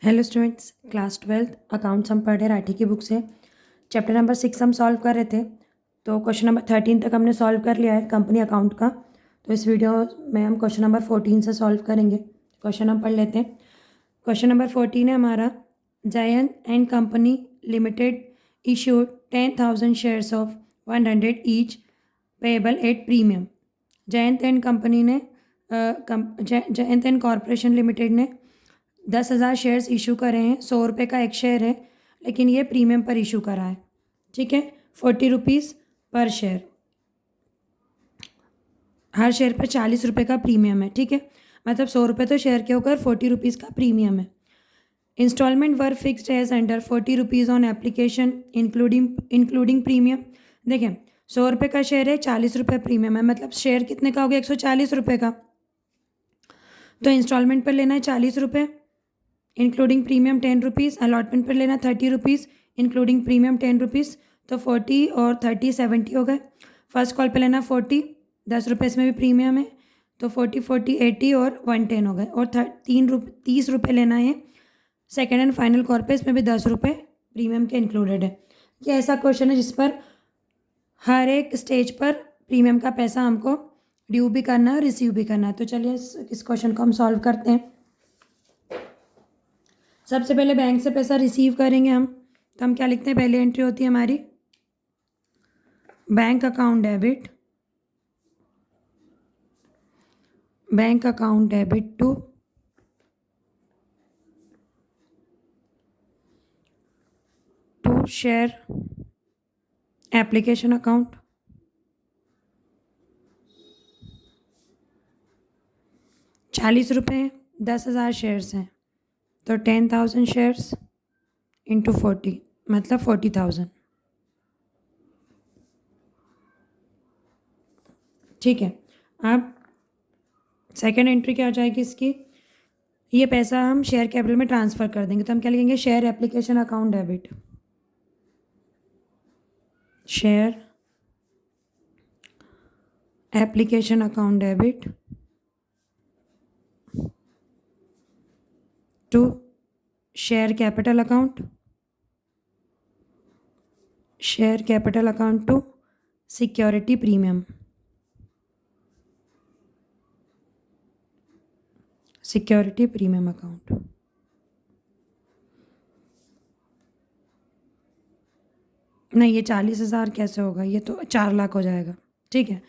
Hello students, class 12th accounts हम पढ़ रहे राठी की बुक से। चैप्टर नंबर 6 हम सॉल्व कर रहे थे, तो क्वेश्चन नंबर 13 तक हमने सॉल्व कर लिया है कंपनी अकाउंट का। तो इस वीडियो में हम क्वेश्चन नंबर 14 से सॉल्व करेंगे। क्वेश्चन हम पढ़ लेते हैं। क्वेश्चन नंबर 14 है हमारा, Jayant and company limited issued 10,000 shares of 100 each payable at premium. Jayant and company ने जयंत एंड कॉरपोरेशन लिमिटेड ने 10,000 शेयर्स इशू करे हैं। 100 रुपये का एक शेयर है, लेकिन ये प्रीमियम पर इशू करा है। ठीक है, 40 रुपीज़ पर शेयर। हर शेयर पर 40 रुपये का प्रीमियम है। ठीक है, मतलब 100 रुपये तो शेयर के होकर 40 रुपीज़ का प्रीमियम है। Instalment were fixed as under 40 rupees on application including premium. देखें, 100 रुपये का शेयर है, 40 रुपये प्रीमियम है, मतलब शेयर कितने का हो गया? 140 रुपये का। तो इंस्टॉलमेंट पर लेना है 40 रुपये, इंक्लूडिंग प्रीमियम 10 रुपीज़। अलॉटमेंट पर लेना 30 रुपीज़, इंक्लूडिंग प्रीमियम 10 रुपीज़। तो 40 और 30 70 हो गए। फर्स्ट कॉल पर लेना 40, 10 रुपये इसमें भी प्रीमियम है, तो 40 80 और 110 हो गए। और 30 रुपये लेना है सेकेंड एंड फाइनल कॉल पे, इसमें भी 10 रुपये प्रीमियम के इंक्लूडेड है। ये ऐसा क्वेश्चन है जिस पर हर एक स्टेज पर प्रीमियम का पैसा हमको ड्यू भी करना है और रिसीव भी करना है। तो चलिए इस क्वेश्चन को हम सॉल्व करते हैं। सबसे पहले बैंक से पैसा रिसीव करेंगे हम, तो हम क्या लिखते हैं? पहली एंट्री होती है हमारी bank account debit, bank account debit to share application account. 40 रुपये, 10,000 शेयर्स हैं, तो 10,000 शेयर्स इंटू 40 मतलब 40,000। ठीक है, अब सेकेंड एंट्री क्या हो जाएगी इसकी? ये पैसा हम शेयर कैपिटल में ट्रांसफ़र कर देंगे, तो हम क्या लिखेंगे? Share application account debit, share application account debit to share capital account, share capital account to security premium, security premium account. नहीं, ये 40,000 कैसे होगा? ये तो 4 लाख हो जाएगा। ठीक है,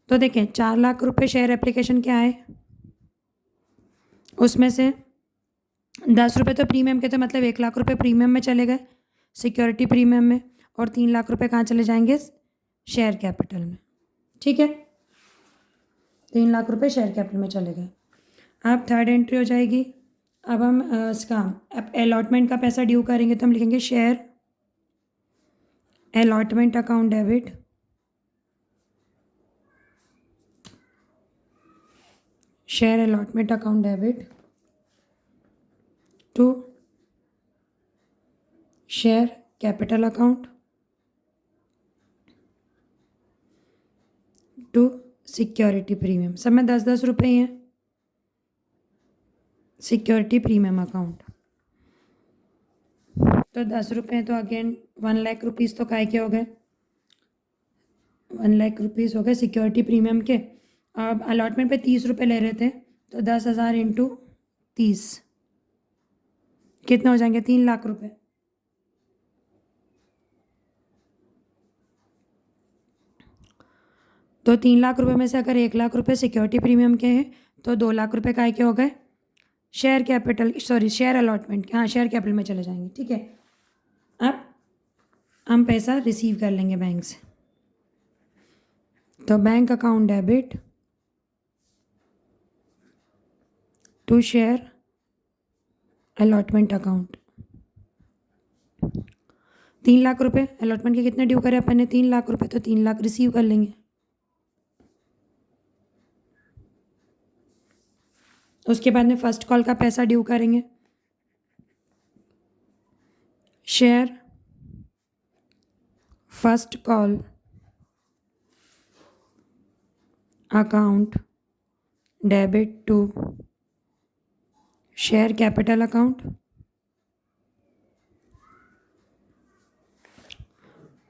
तो देखें 4 लाख रुपए शेयर एप्लीकेशन के आए, उसमें से 10 रुपये तो प्रीमियम के थे, मतलब 1 लाख रुपए प्रीमियम में चले गए, सिक्योरिटी प्रीमियम में, और 3 लाख रुपए कहाँ चले जाएंगे? शेयर कैपिटल में। ठीक है, 3 लाख रुपए शेयर कैपिटल में चले गए। अब थर्ड एंट्री हो जाएगी। अब हम इसका अलॉटमेंट का पैसा ड्यू करेंगे, तो हम लिखेंगे share allotment account debit share allotment account debit to share capital account to security premium. सब में 10-10 रुपये हैं। सिक्योरिटी प्रीमियम अकाउंट तो 10 रुपये, तो अगेन 1 लाख रुपीज़ तो काय के हो गए? 1 लाख रुपीज़ हो गए सिक्योरिटी प्रीमियम के। अब अलॉटमेंट पे 30 रुपये ले रहे थे, तो 10,000 इंटू 30 कितने हो जाएंगे? 3 लाख रुपए। तो 3 लाख रुपए में से अगर 1 लाख रुपए सिक्योरिटी प्रीमियम के हैं, तो 2 लाख रुपए काय के हो गए? Share capital, sorry share allotment, हाँ शेयर कैपिटल में चले जाएंगे। ठीक है, अब हम पैसा रिसीव कर लेंगे बैंक से, तो bank account debit to share allotment account. 3 lakh रुपए अलॉटमेंट के कितने ड्यू करे अपन ने? 3 लाख रुपए, तो 3 लाख रिसीव कर लेंगे। उसके बाद में फर्स्ट कॉल का पैसा ड्यू करेंगे, share first call account debit to share capital account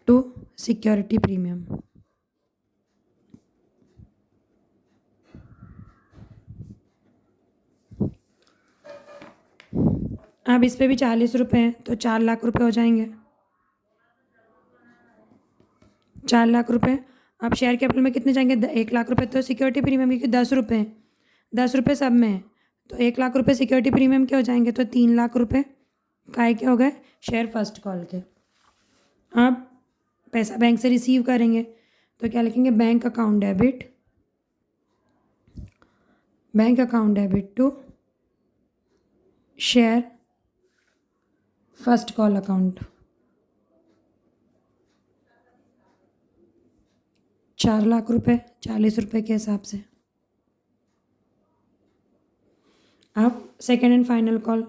to security premium. अब इस पे भी 40 रुपये हैं तो 4 लाख रुपए हो जाएंगे। 4 लाख रुपए। अब शेयर कैपिटल में कितने जाएंगे? 1 लाख रुपए तो सिक्योरिटी प्रीमियम क्योंकि 10 रुपये हैं, 10 रुपये सब में है तो 1 लाख रुपए सिक्योरिटी प्रीमियम के हो जाएंगे तो 3 लाख रुपए काय के हो गए? शेयर फर्स्ट कॉल के। अब पैसा बैंक से रिसीव करेंगे तो क्या लिखेंगे? Bank account debit, bank account debit to share first call account. 4 lakh रुपए 40 रुपये के हिसाब से। अब सेकेंड एंड फाइनल कॉल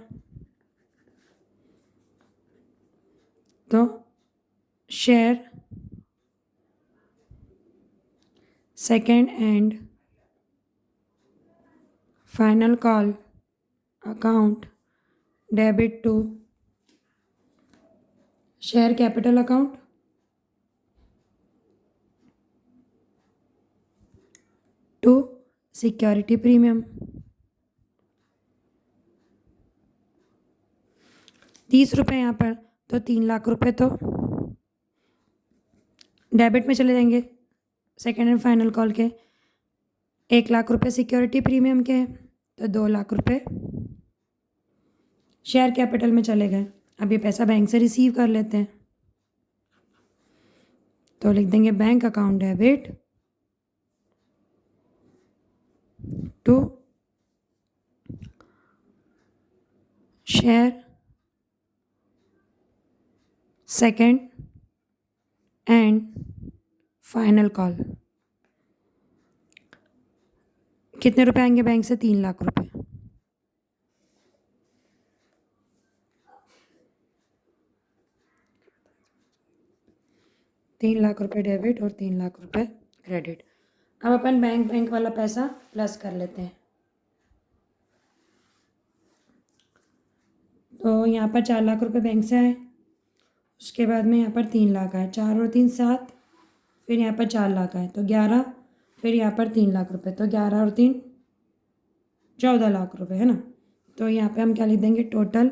तो share second and final call account debit to share capital account to security premium. 30 रुपये यहाँ पर तो 3 लाख रुपए तो डेबिट में चले जाएंगे सेकेंड एंड फाइनल कॉल के। 1 लाख रुपए सिक्योरिटी प्रीमियम के तो 2 लाख रुपए शेयर कैपिटल में चले गए। अब ये पैसा बैंक से रिसीव कर लेते हैं तो लिख देंगे bank account debit to share second and final call. कितने रुपए आएंगे बैंक से? 3 लाख रुपए। तीन लाख रुपए डेबिट और 3 लाख रुपए क्रेडिट। अब अपन बैंक वाला पैसा प्लस कर लेते हैं तो यहाँ पर 4 लाख रुपए बैंक से आए, उसके बाद में यहाँ पर 3 लाख आए, 4 और 3 7, फिर यहाँ पर 4 लाख आए तो 11, फिर यहाँ पर 3 लाख रुपए तो 11 और 3 14 लाख रुपए है ना। तो यहाँ पे हम क्या लिख देंगे? टोटल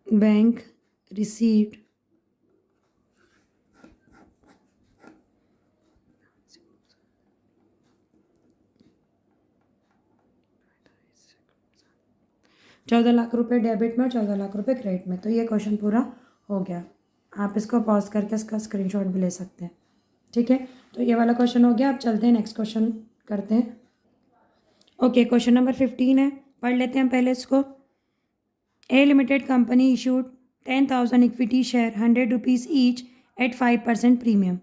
बैंक रिसीव्ड चौदह लाख रुपए डेबिट में और 14 लाख रुपए क्रेडिट में। तो ये क्वेश्चन पूरा हो गया। आप इसको पॉज करके इसका स्क्रीनशॉट भी ले सकते हैं। ठीक है, तो ये वाला क्वेश्चन हो गया। अब चलते हैं नेक्स्ट क्वेश्चन करते हैं। ओके, क्वेश्चन नंबर 15 है, पढ़ लेते हैं पहले इसको। A limited company issued 10,000 equity share 100 rupees each at 5% premium.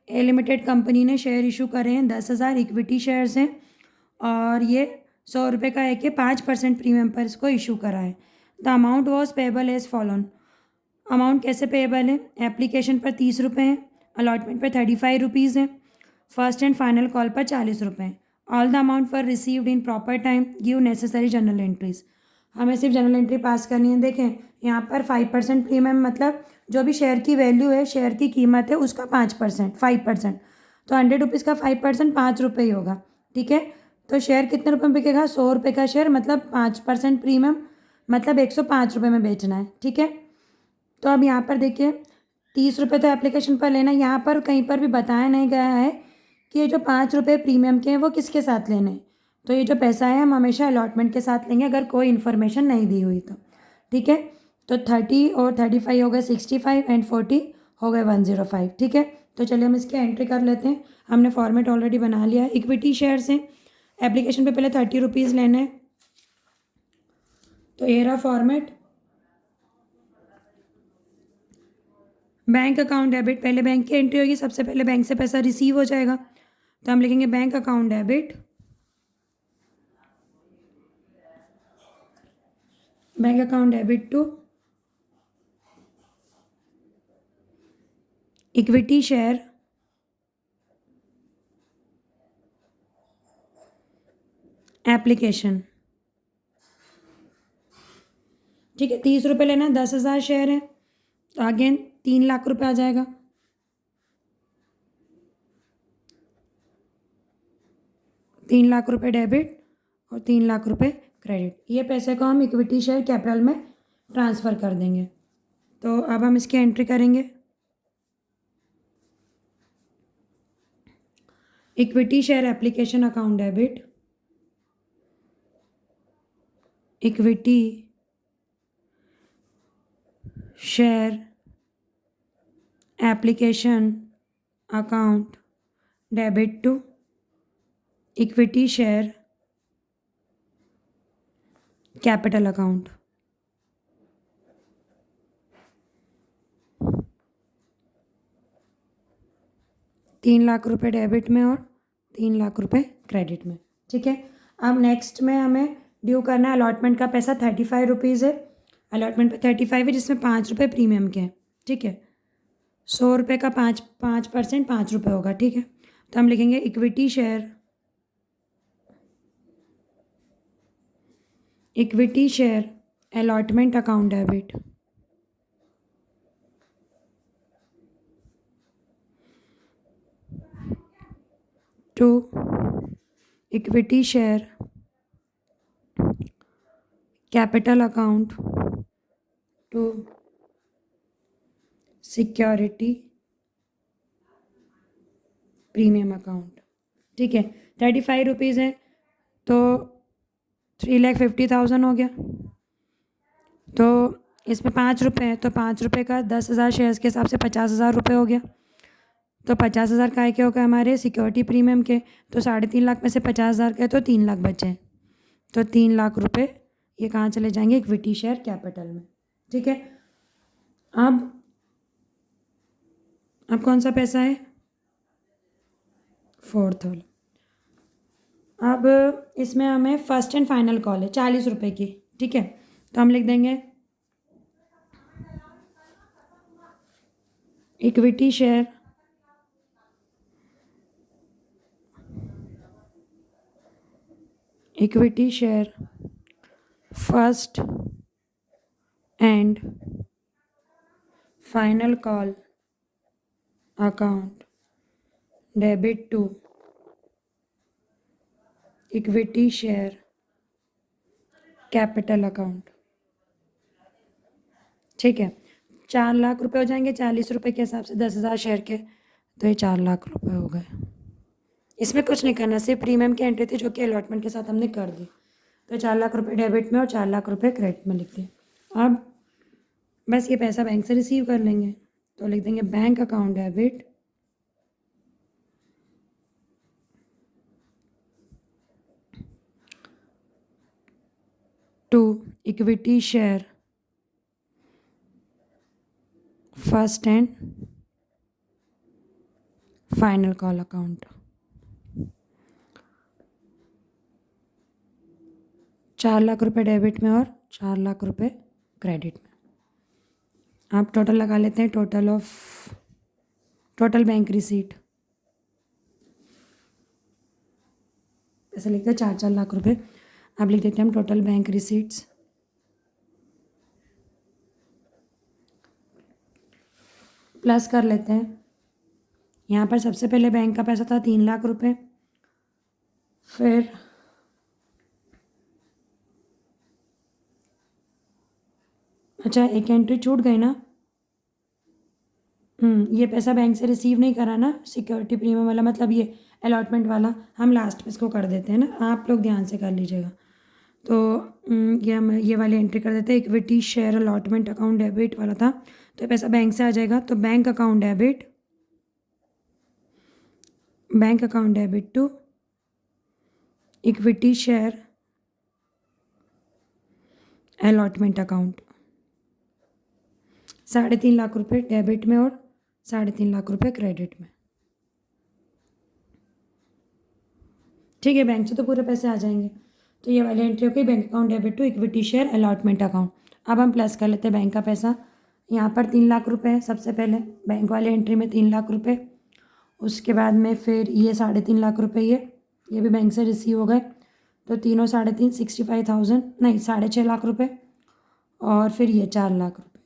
A limited company ने शेयर इशू करे हैं, 10,000 इक्विटी शेयर्स हैं और ये 100 रुपये का है कि 5% प्रीमियम पर इसको इशू करा है। The amount was payable as follows. Amount कैसे पेबल है? एप्लीकेशन पर 30 रुपये हैं, अलॉटमेंट पर 35 रुपीज़ हैं, फर्स्ट एंड फाइनल कॉल पर 40 रुपये हैं। All the amount for received in proper time, give necessary general entries. हमें सिर्फ जनरल एंट्री पास करनी है। देखें यहाँ पर 5% प्रीमियम मतलब जो भी शेयर की वैल्यू है, शेयर की कीमत है, उसका 5% तो 100 रुपीज़ का 5% 5 रुपये ही होगा। ठीक है, तो शेयर कितने रुपये में बिकेगा? 100 रुपये का शेयर मतलब 5% प्रीमियम मतलब 105 रुपये में बेचना है। ठीक है, तो अब यहाँ पर देखिए 30 रुपये तो एप्लीकेशन पर लेना है। यहाँ पर कहीं पर भी बताया नहीं गया है कि ये जो 5 रुपये प्रीमियम के हैं वो किसके साथ लेने हैं। तो ये जो पैसा है हम हमेशा अलॉटमेंट के साथ लेंगे अगर कोई इन्फॉर्मेशन नहीं दी हुई तो। ठीक है, तो 30 और 35 हो गए 65 एंड 40 हो गए 105। ठीक है, तो चलिए हम इसकी एंट्री कर लेते हैं। हमने फॉर्मेट ऑलरेडी बना लिया है। इक्विटी शेयर्स हैं, एप्लीकेशन पे पहले 30 रुपीज़ लेने हैं तो ये रहा फॉर्मेट। बैंक अकाउंट डेबिट, पहले बैंक की एंट्री होगी, सबसे पहले बैंक से पैसा रिसीव हो जाएगा तो हम लिखेंगे bank account debit, bank account debit to equity share application. ठीक है, 30 रुपये लेना, 10,000 शेयर है तो अगेन 3 लाख रुपए आ जाएगा। 3 लाख रुपए डेबिट और 3 लाख रुपए क्रेडिट। ये पैसे को हम इक्विटी शेयर कैपिटल में ट्रांसफ़र कर देंगे। तो अब हम इसकी एंट्री करेंगे। Equity share application account debit, equity share application account debit to equity share capital account. तीन लाख रुपए डेबिट में और 3 लाख रुपए क्रेडिट में। ठीक है, अब नेक्स्ट में हमें ड्यू करना है अलॉटमेंट का पैसा 35 रुपीज़ है। अलॉटमेंट पे 35 है, जिसमें 5 रुपये प्रीमियम के हैं। ठीक है, 100 रुपये का 5% 5 रुपये होगा। ठीक है, तो हम लिखेंगे equity share allotment account debit to equity share capital account to security premium account. ठीक है, 35 रुपीज़ है तो 3,50,000 हो गया। तो इसमें 5 रुपये है तो 5 रुपये का 10,000 शेयर्स के हिसाब से 50,000 रुपये हो गया। तो 50,000 काय के हो गए हमारे सिक्योरिटी प्रीमियम के। तो 3.5 लाख में से 50,000 के तो 3 लाख बचे। तो 3 लाख रुपये ये कहाँ चले जाएंगे? इक्विटी शेयर कैपिटल में। ठीक है, अब कौन सा पैसा है? फोर्थ वाला। अब इसमें हमें फर्स्ट एंड फाइनल कॉल है 40 रुपये की। ठीक है, तो हम लिख देंगे equity share first and final call account debit to equity share capital account. ठीक है, 4 लाख रुपए हो जाएंगे 40 रुपये के हिसाब से 10,000 शेयर के। तो ये 4 लाख रुपए हो गए। इसमें कुछ नहीं करना, सिर्फ प्रीमियम की एंट्री थी जो कि अलॉटमेंट के साथ हमने कर दी। तो 4 लाख रुपए डेबिट में और 4 लाख रुपए क्रेडिट में लिख दिए। अब बस ये पैसा बैंक से रिसीव कर लेंगे। तो लिख देंगे bank account debit to equity share first and final call account. 4 lakh रुपए डेबिट में और 4 लाख रुपए क्रेडिट में। आप टोटल लगा लेते हैं, टोटल बैंक रिसीट ऐसे लिखते हैं 4 लाख रुपए। अब लिख देते हैं हम टोटल बैंक रिसीट्स प्लस कर लेते हैं। यहाँ पर सबसे पहले बैंक का पैसा था 3 लाख रुपए, फिर अच्छा एक एंट्री छूट गई ना। ये पैसा बैंक से रिसीव नहीं करा ना, सिक्योरिटी प्रीमियम वाला, मतलब ये अलॉटमेंट वाला हम लास्ट में इसको कर देते हैं ना, आप लोग ध्यान से कर लीजिएगा। तो ये हम ये वाली एंट्री कर देते हैं। Equity share allotment account debit वाला था तो ये पैसा बैंक से आ जाएगा। तो bank account debit to equity share allotment account. 3.5 lakh रुपए डेबिट में और 3.5 लाख रुपए क्रेडिट में। ठीक है, बैंक से तो पूरे पैसे आ जाएंगे। तो ये वाली एंट्री हो गई bank account debit to equity share allotment account. अब हम प्लस कर लेते हैं बैंक का पैसा। यहाँ पर 3 लाख रुपए है सबसे पहले बैंक वाली एंट्री में 3 लाख रुपए। उसके बाद में फिर ये 3.5 लाख रुपए ये भी बैंक से रिसीव हो गए। तो तीनों 3.5 65,000 नहीं 6.5 लाख रुपए और फिर ये 4 लाख रुपए।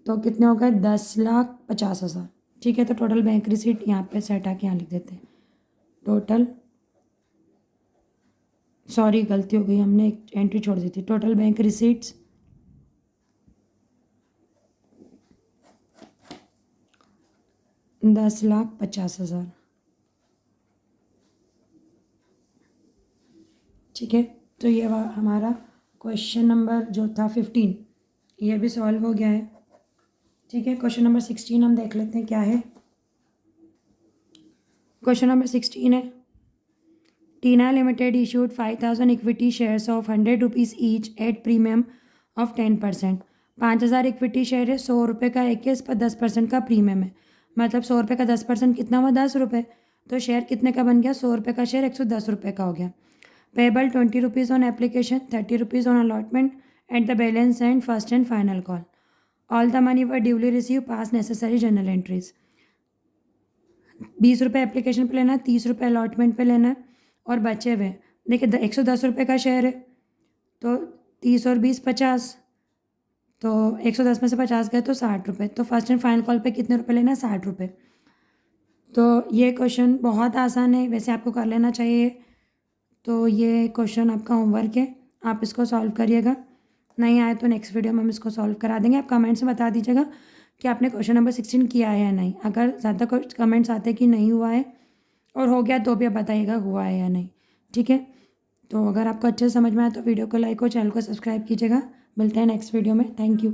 तो कितने हो गए 10,50,000। ठीक है, तो टोटल बैंक रिसीट यहाँ पे सेट आके यहाँ लिख देते हैं। टोटल, सॉरी गलती हो गई, हमने एक एंट्री छोड़ दी थी। Total bank receipts 10,50,000। ठीक है, तो ये हमारा क्वेश्चन नंबर जो था 15 ये भी सॉल्व हो गया है। ठीक है, क्वेश्चन नंबर 16 हम देख लेते हैं क्या है। क्वेश्चन नंबर 16 है, Tina limited issued 5,000 equity shares of 100 rupees each at premium of 10%। 5,000 equity share है, 100 रुपये का एक है, इस पर 10% का प्रीमियम है। मतलब 100 रुपये का 10% कितना हुआ 10 रुपये। तो शेयर कितने का बन गया 100 रुपये का शेयर 110 रुपये का हो गया। Payable 20 rupees on application, 30 rupees on allotment at the balance and first and final call. All the money were duly receive, pass necessary general entries. 20 रुपये एप्लीकेशन पे लेना है, 30 रुपये अलॉटमेंट पे लेना है और बचे हुए देखिए 110 रुपये का शेयर है, तो 30 और 20 50, तो 110 में से 50 गए तो 60 रुपये। तो फर्स्ट एंड फाइनल कॉल पे कितने रुपये लेना है 60 रुपये। तो ये क्वेश्चन बहुत आसान है, वैसे आपको कर लेना चाहिए। तो ये क्वेश्चन आपका होमवर्क है, आप इसको सॉल्व करिएगा। नहीं आए तो नेक्स्ट वीडियो में हम इसको सॉल्व करा देंगे। आप कमेंट्स में बता दीजिएगा कि आपने क्वेश्चन नंबर 16 किया है या नहीं। अगर ज़्यादा कमेंट्स आते कि नहीं हुआ है और हो गया तो भी आप बताइएगा हुआ है या नहीं। ठीक है, तो अगर आपको अच्छे से समझ में आया तो वीडियो को लाइक और चैनल को सब्सक्राइब कीजिएगा। मिलते हैं नेक्स्ट वीडियो में। Thank you.